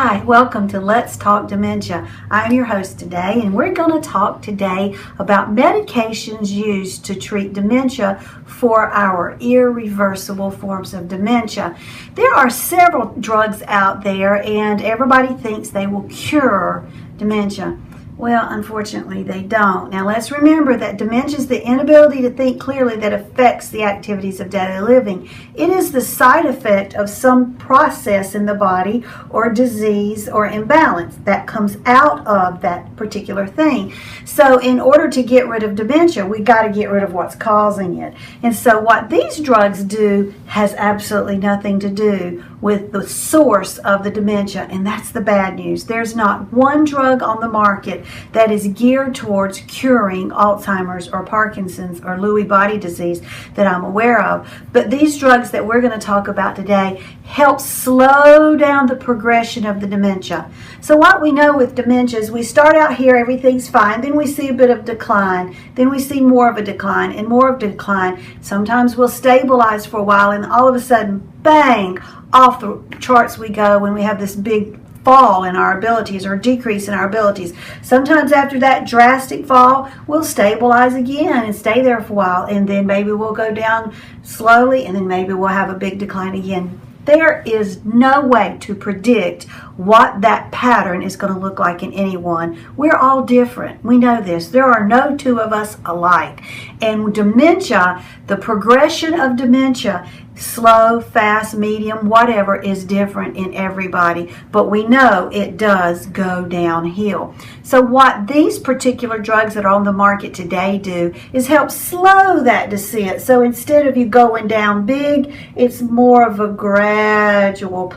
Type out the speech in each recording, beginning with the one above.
Hi, welcome to Let's Talk Dementia. I'm your host today, and we're going to talk today about medications used to treat dementia for our irreversible forms of dementia. There are several drugs out there, and everybody thinks they will cure dementia. Well, unfortunately, they don't. Now, let's remember that dementia is the inability to think clearly that affects the activities of daily living. It is the side effect of some process in the body or disease or imbalance that comes out of that particular thing. So, in order to get rid of dementia, we got to get rid of what's causing it. And so, what these drugs do has absolutely nothing to do with the source of the dementia, and that's the bad news. There's not one drug on the market that is geared towards curing Alzheimer's or Parkinson's or Lewy body disease that I'm aware of. But these drugs that we're going to talk about today help slow down the progression of the dementia. So what we know with dementia is we start out here, everything's fine, then we see a bit of decline, then we see more of a decline and more of a decline. Sometimes we'll stabilize for a while, and all of a sudden, bang, off the charts we go when we have this big fall in our abilities or decrease in our abilities. Sometimes after that drastic fall, we'll stabilize again and stay there for a while, and then maybe we'll go down slowly, and then maybe we'll have a big decline again. There is no way to predict what that pattern is going to look like in anyone. We're all different. We know this. There are no two of us alike. And dementia, the progression of dementia, slow, fast, medium, whatever, is different in everybody. But we know it does go downhill. So what these particular drugs that are on the market today do is help slow that descent. So instead of you going down big, it's more of a gradual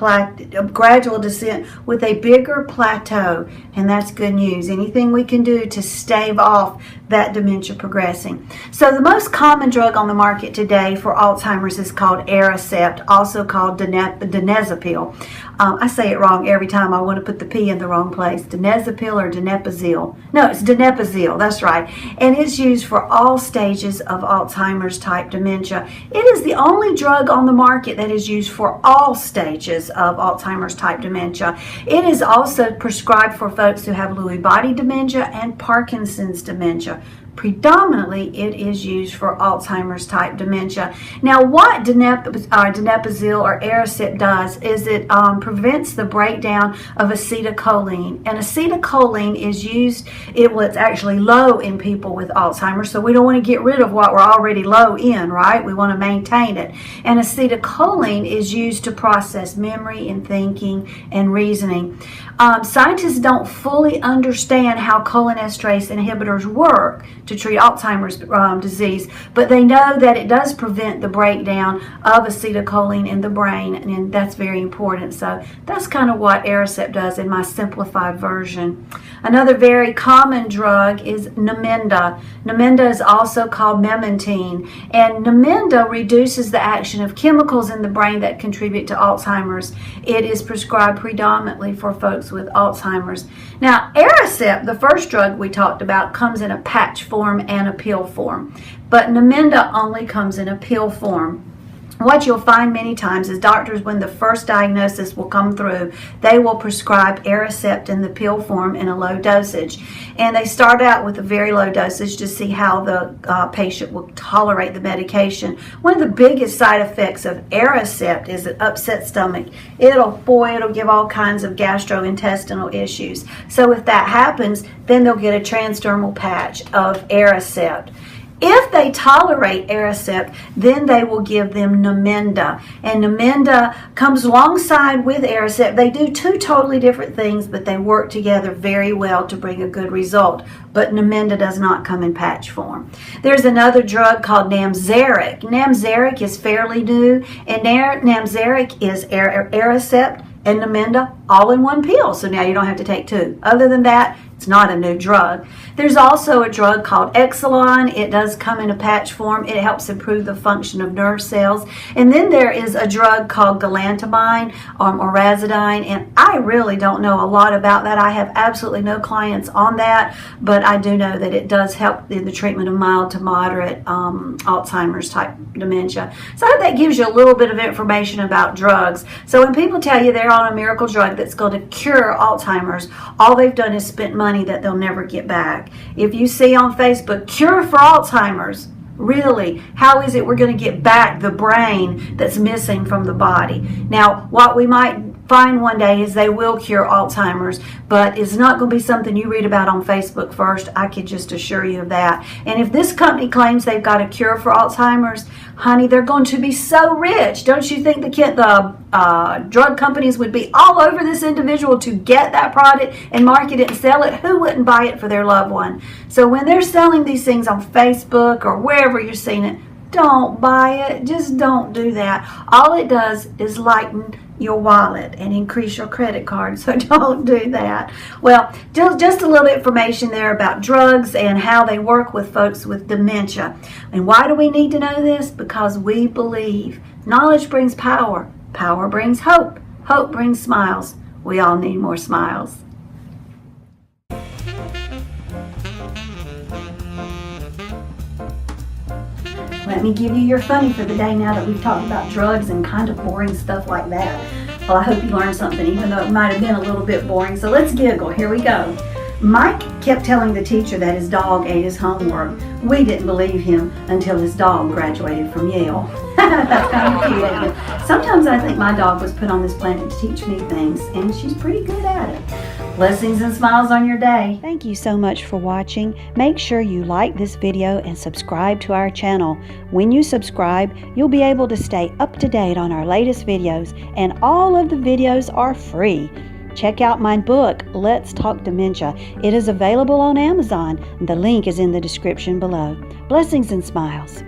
descent with a bigger plateau. And that's good news. Anything we can do to stave off that dementia progressing. So the most common drug on the market today for Alzheimer's is called Aricept, also called donepezil. I say it wrong every time. I want to put the P in the wrong place. Donepezil or donepezil. No, it's donepezil. That's right. And it's used for all stages of Alzheimer's type dementia. It is the only drug on the market that is used for all stages of Alzheimer's type dementia. It is also prescribed for folks who have Lewy body dementia and Parkinson's dementia. Predominantly, it is used for Alzheimer's type dementia. Now, what donepezil or Aricept does is it prevents the breakdown of acetylcholine. And acetylcholine is used, it's actually low in people with Alzheimer's, so we don't want to get rid of what we're already low in, right? We want to maintain it. And acetylcholine is used to process memory and thinking and reasoning. Scientists don't fully understand how cholinesterase inhibitors work to treat Alzheimer's disease, but they know that it does prevent the breakdown of acetylcholine in the brain, and that's very important. So that's kind of what Aricept does in my simplified version. Another very common drug is Namenda. Namenda is also called memantine, and Namenda reduces the action of chemicals in the brain that contribute to Alzheimer's. It is prescribed predominantly for folks with Alzheimer's. Now, Aricept, the first drug we talked about, comes in a patch form and a pill form, but Namenda only comes in a pill form. What you'll find many times is doctors, when the first diagnosis will come through, they will prescribe Aricept in the pill form in a low dosage. And they start out with a very low dosage to see how the patient will tolerate the medication. One of the biggest side effects of Aricept is an upset stomach. It'll give all kinds of gastrointestinal issues. So if that happens, then they'll get a transdermal patch of Aricept. If they tolerate Aricept, then they will give them Namenda. And Namenda comes alongside with Aricept. They do two totally different things, but they work together very well to bring a good result. But Namenda does not come in patch form. There's another drug called Namzaric. Namzaric is fairly new, and Namzaric is Aricept and Namenda all in one pill. So now you don't have to take two. Other than that, It's not a new drug. There's also a drug called Exelon. It does come in a patch form. It helps improve the function of nerve cells. And then there is a drug called galantamine or Razidine. And I really don't know a lot about that. I have absolutely no clients on that, but I do know that it does help in the treatment of mild to moderate Alzheimer's type dementia. So I hope that gives you a little bit of information about drugs. So when people tell you they're on a miracle drug that's going to cure Alzheimer's, all they've done is spent money that they'll never get back. If you see on Facebook, cure for Alzheimer's, really, how is it we're going to get back the brain that's missing from the body? Now, what we might find one day is they will cure Alzheimer's, but it's not going to be something you read about on Facebook first. I can just assure you of that. And if this company claims they've got a cure for Alzheimer's, honey, they're going to be so rich. Don't you think the drug companies would be all over this individual to get that product and market it and sell it? Who wouldn't buy it for their loved one? So when they're selling these things on Facebook or wherever you're seeing it, don't buy it. Just don't do that. All it does is lighten your wallet and increase your credit card, so don't do that. Well, just a little information there about drugs and how they work with folks with dementia. And why do we need to know this? Because we believe knowledge brings power, power brings hope, hope brings smiles. We all need more smiles. Let me give you your funny for the day now that we've talked about drugs and kind of boring stuff like that. Well, I hope you learned something, even though it might have been a little bit boring. So let's giggle. Here we go. Mike kept telling the teacher that his dog ate his homework. We didn't believe him until his dog graduated from Yale. That's kind of cute, isn't it? Sometimes I think my dog was put on this planet to teach me things, and she's pretty good at it. Blessings and smiles on your day. Thank you so much for watching. Make sure you like this video and subscribe to our channel. When you subscribe, you'll be able to stay up to date on our latest videos, and all of the videos are free. Check out my book, Let's Talk Dementia. It is available on Amazon. The link is in the description below. Blessings and smiles.